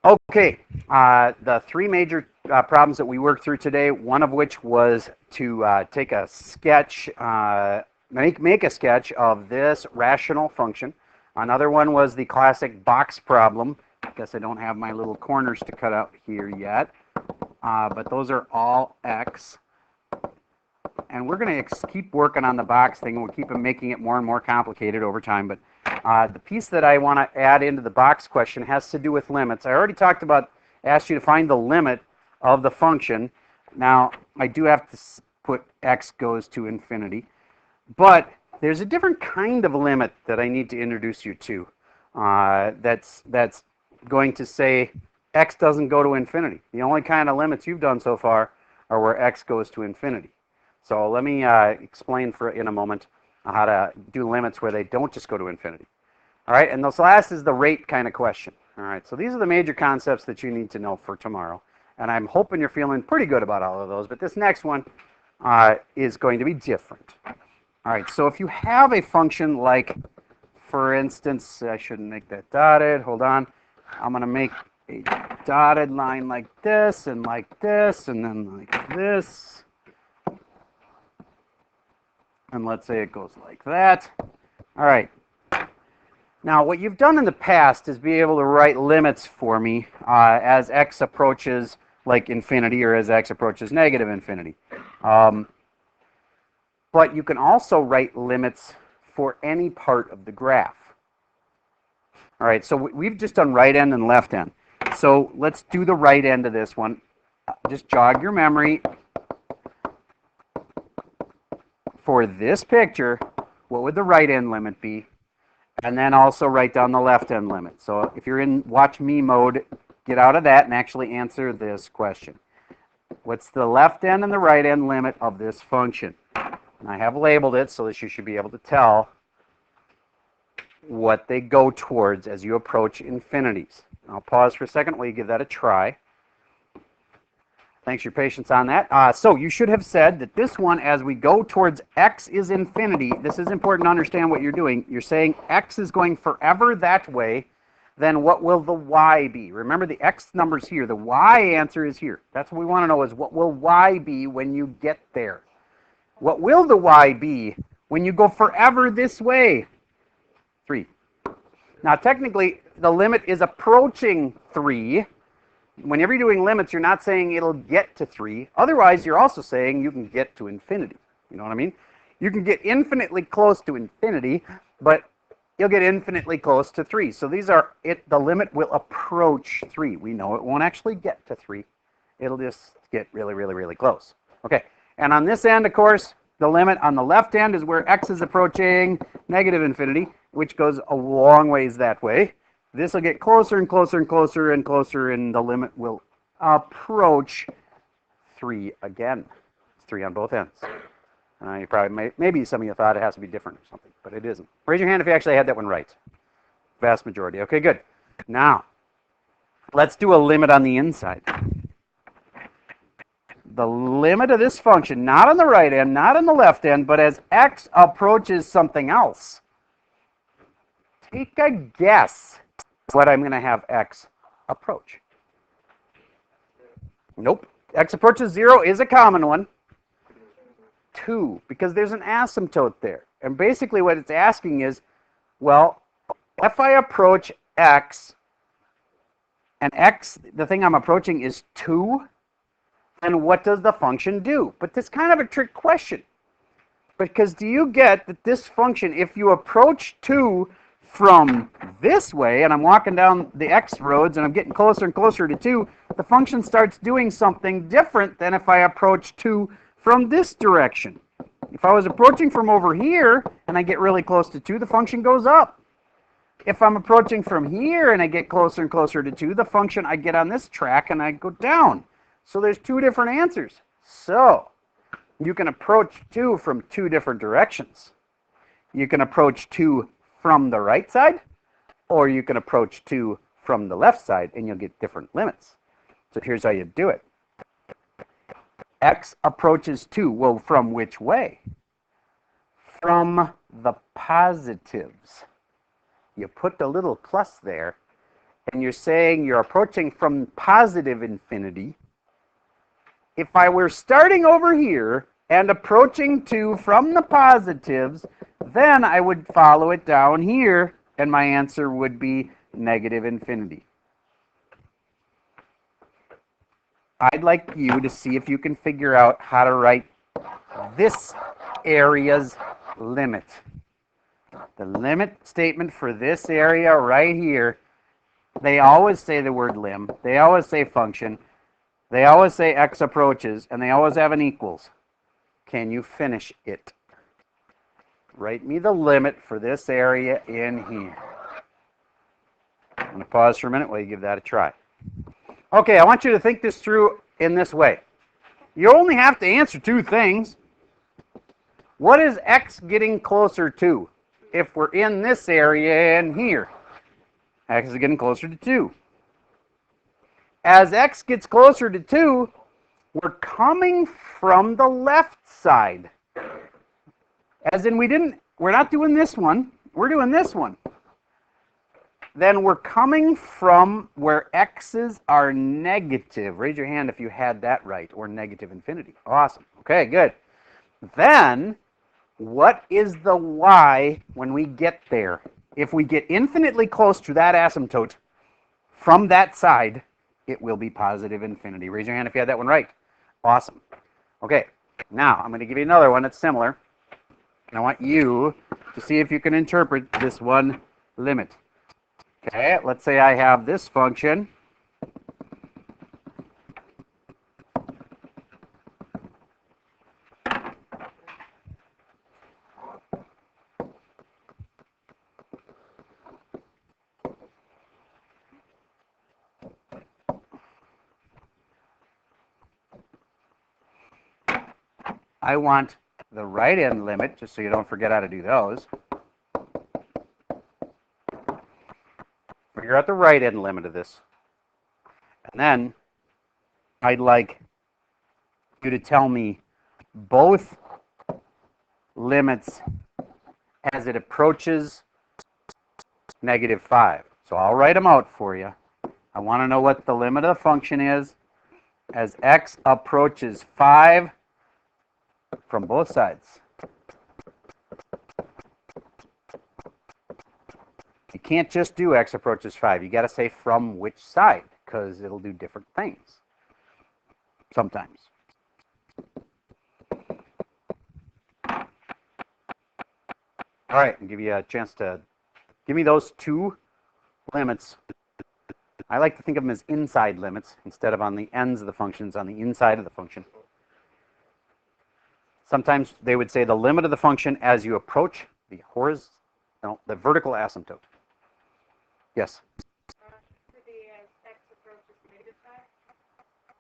Okay, the three major problems that we worked through today, one of which was to take a sketch, make a sketch of this rational function. Another one was the classic box problem. I guess I don't have my little corners to cut out here yet, but those are all x. And we're going to keep working on the box thing. We'll keep making it more and more complicated over time. But the piece that I want to add into the box question has to do with limits. I already talked about, asked you to find the limit of the function. Now, I do have to put x goes to infinity. But there's a different kind of limit that I need to introduce you to. That's going to say x doesn't go to infinity. The only kind of limits you've done so far are where x goes to infinity. So let me explain in a moment how to do limits where they don't just go to infinity. All right, and this last is the rate kind of question. All right, so these are the major concepts that you need to know for tomorrow. And I'm hoping you're feeling pretty good about all of those, but this next one is going to be different. All right, so if you have a function like, for instance, I shouldn't make that dotted. Hold on. I'm going to make a dotted line like this, and then like this. And let's say it goes like that. All right. Now, what you've done in the past is be able to write limits for me as x approaches like infinity or as x approaches negative infinity. But you can also write limits for any part of the graph. All right, so we've just done right end and left end. So let's do the right end of this one. Just jog your memory. For this picture, what would the right end limit be? And then also write down the left end limit. So if you're in watch me mode, get out of that and actually answer this question. What's the left end and the right end limit of this function? And I have labeled it so that you should be able to tell what they go towards as you approach infinities. I'll pause for a second while you give that a try. Thanks for your patience on that. So you should have said that this one, as we go towards x is infinity, this is important to understand what you're doing. You're saying x is going forever that way, then what will the y be? Remember the x number's here. The y answer is here. That's what we want to know is what will y be when you get there? What will the y be when you go forever this way? 3. Now technically, the limit is approaching 3. Whenever you're doing limits, you're not saying it'll get to 3. Otherwise, you're also saying you can get to infinity. You know what I mean? You can get infinitely close to infinity, but you'll get infinitely close to 3. So these are the limit will approach 3. We know it won't actually get to 3. It'll just get really, really, really close. Okay, and on this end, of course, the limit on the left end is where x is approaching negative infinity, which goes a long ways that way. This will get closer and closer and closer and closer, and the limit will approach 3 again. It's 3 on both ends. You probably maybe some of you thought it has to be different or something, but it isn't. Raise your hand if you actually had that one right. Vast majority. Okay, good. Now, let's do a limit on the inside. The limit of this function, not on the right end, not on the left end, but as x approaches something else. Take a guess what I'm going to have x approach. Nope. X approaches 0 is a common one. 2, because there's an asymptote there. And basically what it's asking is, well, if I approach x, and x, the thing I'm approaching is 2, then what does the function do? But this is kind of a trick question. Because do you get that this function, if you approach 2 from this way, and I'm walking down the x roads and I'm getting closer and closer to 2, the function starts doing something different than if I approach 2 from this direction. If I was approaching from over here and I get really close to 2, the function goes up. If I'm approaching from here and I get closer and closer to 2, the function, I get on this track and I go down. So there's 2 different answers. So you can approach 2 from 2 different directions. You can approach 2 from the right side, or you can approach 2 from the left side, and you'll get different limits. So here's how you do it. X approaches 2. Well, from which way? From the positives. You put the little plus there, and you're saying you're approaching from positive infinity, if I were starting over here and approaching to from the positives, then I would follow it down here, and my answer would be negative infinity. I'd like you to see if you can figure out how to write this area's limit. The limit statement for this area right here, they always say the word lim, they always say function, they always say x approaches, and they always have an equals. Can you finish it? Write me the limit for this area in here. I'm going to pause for a minute while you give that a try. Okay, I want you to think this through in this way. You only have to answer two things. What is x getting closer to? If we're in this area and here, x is getting closer to 2. As x gets closer to 2, we're coming from the left side. As in we're not doing this one, we're doing this one. Then we're coming from where x's are negative. Raise your hand if you had that right, or negative infinity. Awesome. Okay, good. Then, what is the y when we get there? If we get infinitely close to that asymptote from that side, it will be positive infinity. Raise your hand if you had that one right. Awesome. Okay, now I'm going to give you another one that's similar. And I want you to see if you can interpret this one limit. Okay, let's say I have this function. I want the right-hand limit, just so you don't forget how to do those. Figure out the right-hand limit of this. And then I'd like you to tell me both limits as it approaches -5. So I'll write them out for you. I want to know what the limit of the function is as x approaches 5 from both sides. You can't just do x approaches 5. You got to say from which side, because it'll do different things sometimes. All right, I'll give you a chance to give me those two limits. I like to think of them as inside limits instead of on the ends of the functions, on the inside of the function. Sometimes they would say the limit of the function as you approach the vertical asymptote. Yes?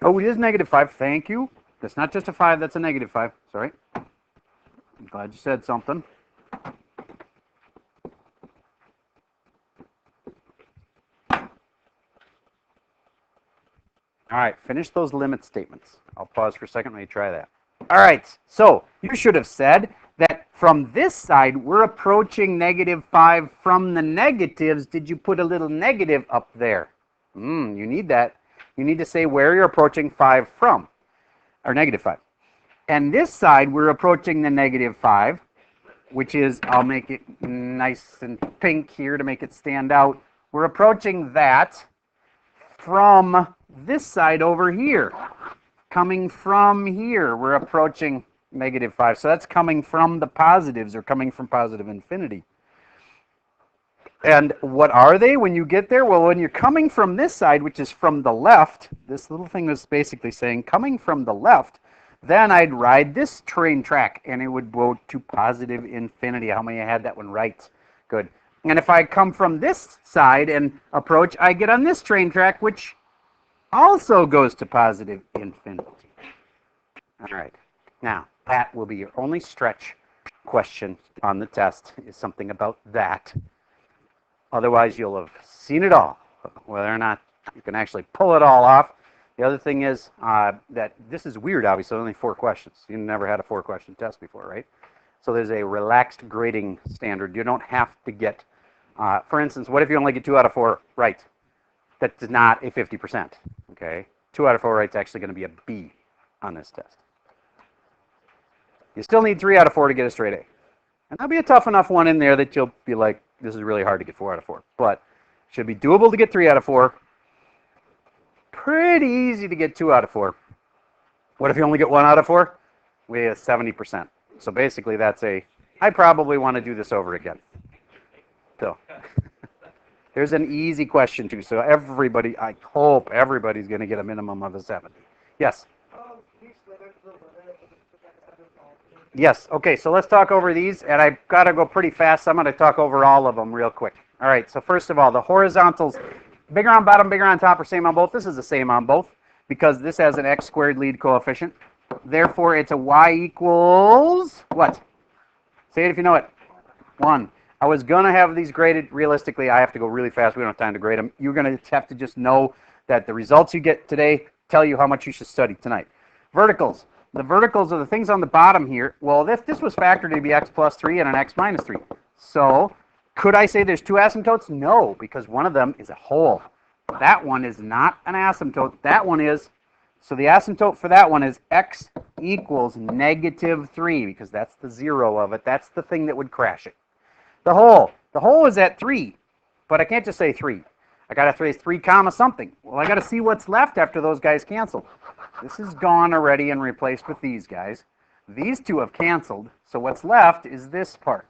Oh, it is -5. Thank you. That's not just a 5, that's a -5. Sorry. I'm glad you said something. All right, finish those limit statements. I'll pause for a second when you try that. All right, so you should have said that from this side, we're approaching -5 from the negatives. Did you put a little negative up there? You need that. You need to say where you're approaching 5 from, or -5. And this side, we're approaching the -5, which is, I'll make it nice and pink here to make it stand out. We're approaching that from this side over here. Coming from here, we're approaching -5. So that's coming from the positives, or coming from positive infinity. And what are they when you get there? Well, when you're coming from this side, which is from the left, this little thing was basically saying coming from the left, then I'd ride this train track and it would go to positive infinity. How many had that one right? Good. And if I come from this side and approach, I get on this train track, which also goes to positive infinity. All right. Now, that will be your only stretch question on the test, is something about that. Otherwise, you'll have seen it all, whether or not you can actually pull it all off. The other thing is that this is weird, obviously, only 4 questions. You never had a 4-question test before, right? So there's a relaxed grading standard. You don't have to get, for instance, what if you only get 2 out of 4 right? That's not a 50%. Okay, 2 out of 4 right's actually going to be a B on this test. You still need 3 out of 4 to get a straight A. And there'll be a tough enough one in there that you'll be like, this is really hard to get 4 out of 4. But should be doable to get 3 out of 4. Pretty easy to get 2 out of 4. What if you only get 1 out of 4? We have 70%. So basically that's I probably want to do this over again. So there's an easy question too. So everybody, I hope everybody's going to get a minimum of a 70. Yes? Yes. Okay, so let's talk over these. And I've got to go pretty fast. So I'm going to talk over all of them real quick. All right, so first of all, the horizontals, bigger on bottom, bigger on top, or same on both. This is the same on both because this has an x squared lead coefficient. Therefore, it's a y equals what? Say it if you know it. 1. I was going to have these graded. Realistically, I have to go really fast. We don't have time to grade them. You're going to have to just know that the results you get today tell you how much you should study tonight. Verticals. The verticals are the things on the bottom here. Well, if this was factored to be x plus 3 and an x minus 3. So, could I say there's 2 asymptotes? No, because one of them is a hole. That one is not an asymptote. That one is. So the asymptote for that one is x equals negative 3, because that's the 0 of it. That's the thing that would crash it. The hole is at 3, but I can't just say 3. I got to say 3 comma something. Well, I got to see what's left after those guys cancel. This is gone already and replaced with these guys. These two have canceled, so what's left is this part.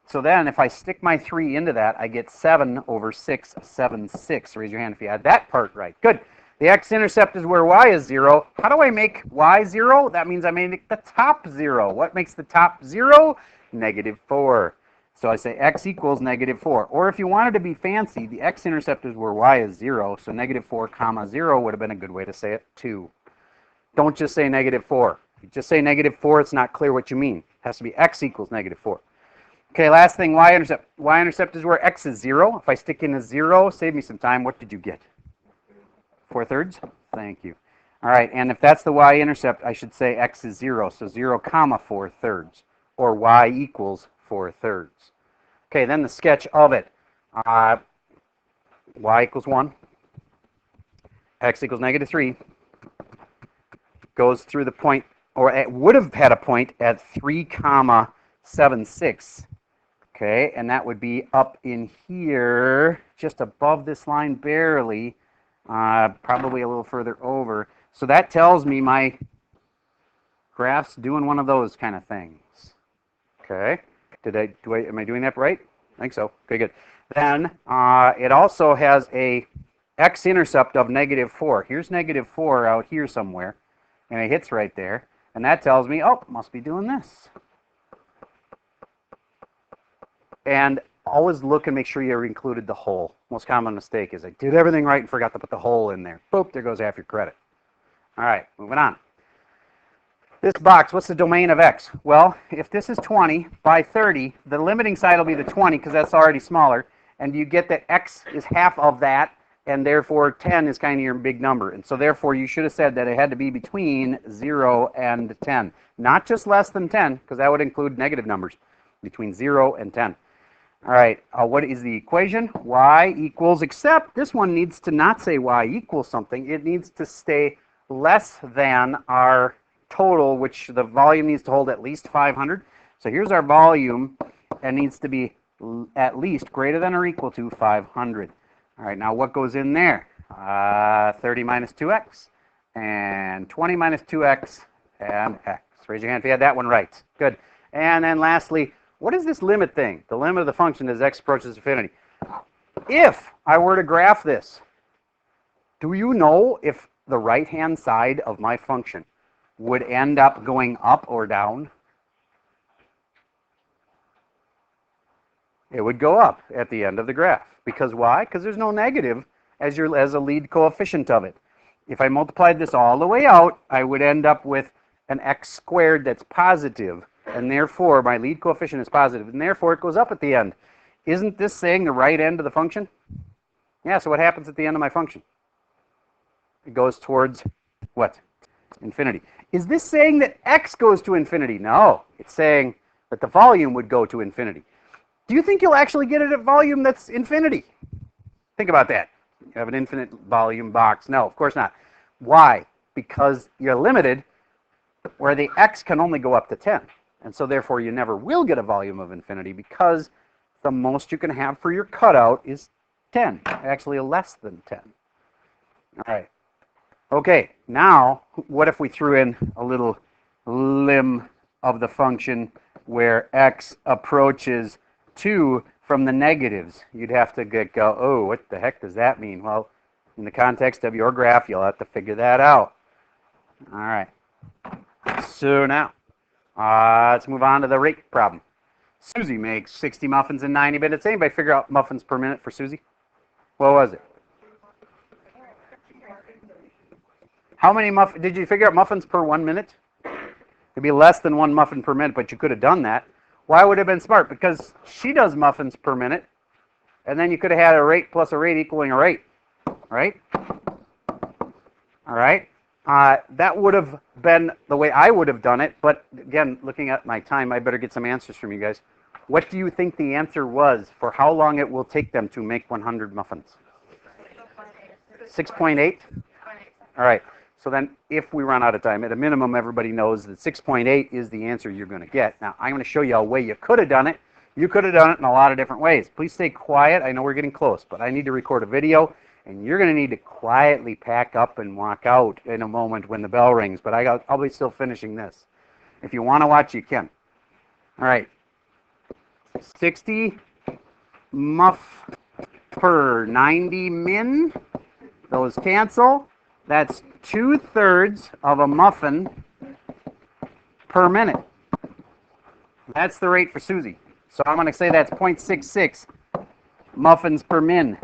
So then if I stick my 3 into that, I get 7 over 6, 7, 6. Raise your hand if you had that part right. Good. The x-intercept is where y is 0. How do I make y 0? That means I make the top 0. What makes the top 0? Negative 4. So I say x equals negative 4. Or if you wanted to be fancy, the x-intercept is where y is 0. So negative 4 comma 0 would have been a good way to say it too. Don't just say negative 4. If you just say negative 4, it's not clear what you mean. It has to be x equals negative 4. Okay, last thing, y-intercept. Y-intercept is where x is 0. If I stick in a 0, save me some time. What did you get? 4/3? Thank you. All right, and if that's the y-intercept, I should say x is 0. So 0 comma 4/3, or y equals 4/3. Okay, then the sketch of it. Y equals 1. X equals negative 3. Goes through the point, or it would have had a point at 3 comma 7, 6. Okay, and that would be up in here, just above this line barely, probably a little further over. So that tells me my graph's doing one of those kind of things. Okay, am I doing that right? I think so. Okay, good. Then it also has a x-intercept of negative 4. Here's negative 4 out here somewhere, and it hits right there. And that tells me, oh, must be doing this. And always look and make sure you included the hole. Most common mistake is I did everything right and forgot to put the hole in there. Boop, there goes half your credit. All right, moving on. This box, what's the domain of x? Well, if this is 20 by 30, the limiting side will be the 20 because that's already smaller. And you get that x is half of that, and therefore 10 is kind of your big number. And so therefore you should have said that it had to be between 0 and 10. Not just less than 10, because that would include negative numbers, between 0 and 10. All right, what is the equation? Y equals, except this one needs to not say y equals something. It needs to stay less than our total, which the volume needs to hold at least 500. So here's our volume, and needs to be at least greater than or equal to 500. All right, now what goes in there? 30 minus 2x, and 20 minus 2x, and x. Raise your hand if you had that one right. Good. And then lastly, what is this limit thing? The limit of the function as x approaches infinity. If I were to graph this, do you know if the right-hand side of my function would end up going up or down? It would go up at the end of the graph. Because why? Because there's no negative as a lead coefficient of it. If I multiplied this all the way out, I would end up with an x squared that's positive, and therefore my lead coefficient is positive, and therefore it goes up at the end. Isn't this saying the right end of the function? Yeah, so what happens at the end of my function? It goes towards what? Infinity. Is this saying that x goes to infinity? No, it's saying that the volume would go to infinity. Do you think you'll actually get it at volume that's infinity? Think about that. You have an infinite volume box. No, of course not. Why? Because you're limited where the x can only go up to 10. And so therefore you never will get a volume of infinity because the most you can have for your cutout is 10, actually less than 10. All right. Okay, now what if we threw in a little limb of the function where x approaches 2 from the negatives? You'd have to go, oh, what the heck does that mean? Well, in the context of your graph, you'll have to figure that out. All right. So now, let's move on to the rate problem. Susie makes 60 muffins in 90 minutes. Anybody figure out muffins per minute for Susie? What was it? How many muffins? Did you figure out muffins per 1 minute? It'd be less than 1 muffin per minute, but you could have done that. Why would it have been smart? Because she does muffins per minute, and then you could have had a rate plus a rate equaling a rate, right? All right. That would have been the way I would have done it, but again, looking at my time, I better get some answers from you guys. What do you think the answer was for how long it will take them to make 100 muffins? 6.8? All right. So then if we run out of time, at a minimum, everybody knows that 6.8 is the answer you're going to get. Now, I'm going to show you a way you could have done it. You could have done it in a lot of different ways. Please stay quiet. I know we're getting close, but I need to record a video, and you're going to need to quietly pack up and walk out in a moment when the bell rings, but I'll be still finishing this. If you want to watch, you can. All right. 60 muff per 90 min. Those cancel. That's 2/3 of a muffin per minute. That's the rate for Susie. So I'm going to say that's 0.66 muffins per min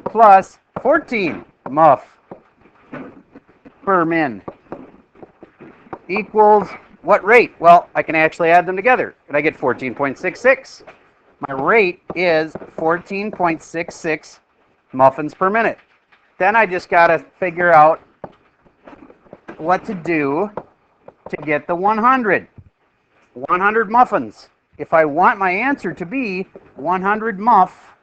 plus 14 muff per min equals what rate? Well, I can actually add them together, and I get 14.66. My rate is 14.66 muffins per minute. Then I just got to figure out what to do to get the 100. 100 muffins. If I want my answer to be 100 muff,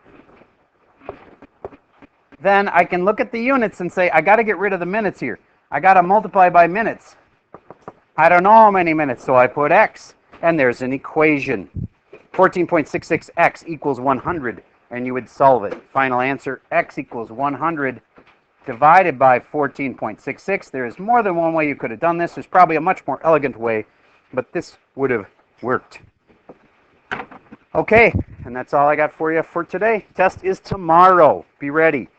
then I can look at the units and say, I got to get rid of the minutes here. I got to multiply by minutes. I don't know how many minutes, so I put x, and there's an equation. 14.66x equals 100, and you would solve it. Final answer, x equals 100 divided by 14.66. There is more than one way you could have done this. There's probably a much more elegant way, but this would have worked. Okay, and that's all I got for you for today. Test is tomorrow. Be ready.